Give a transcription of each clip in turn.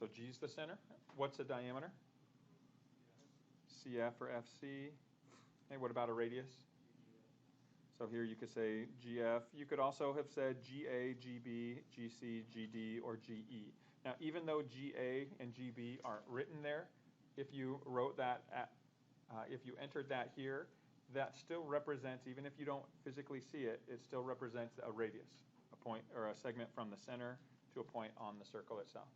So G is the center. What's the diameter? CF or FC. Hey, what about a radius? So here you could say GF. You could also have said GA, GB, GC, GD, or GE. Now, even though GA and GB aren't written there, if you wrote that, if you entered that here, that still represents, even if you don't physically see it, it still represents a radius, a point or a segment from the center to a point on the circle itself.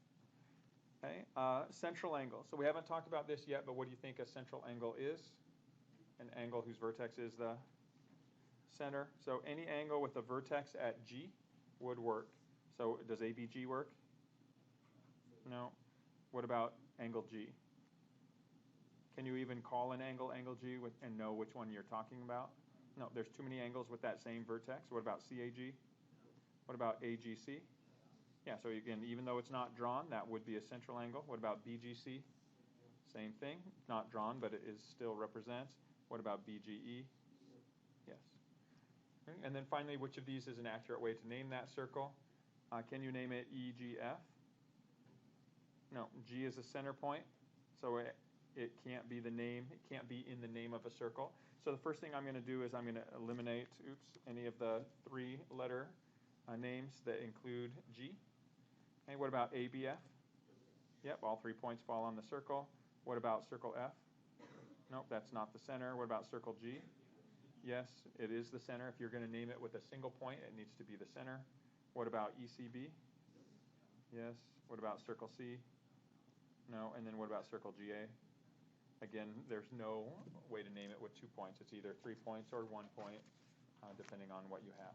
Okay, central angle. So we haven't talked about this yet, but what do you think a central angle is? An angle whose vertex is the center. So any angle with a vertex at G would work. So does ABG work? No. What about angle G? Can you even call an angle G and know which one you're talking about? No, there's too many angles with that same vertex. What about CAG? What about AGC? Yeah, so again, even though it's not drawn, that would be a central angle. What about BGC? Same thing, not drawn, but it is still represents. What about BGE? Yes. And then finally, which of these is an accurate way to name that circle? Can you name it EGF? No, G is a center point, so it can't be the name. It can't be in the name of a circle. So the first thing I'm going to do is I'm going to eliminate, any of the three-letter names that include G. Okay, what about ABF? Yep, all 3 points fall on the circle. What about circle F? Nope, that's not the center. What about circle G? Yes, it is the center. If you're going to name it with a single point, it needs to be the center. What about ECB? Yes. What about circle C? No. And then what about circle GA? Again, there's no way to name it with 2 points. It's either 3 points or 1 point, depending on what you have.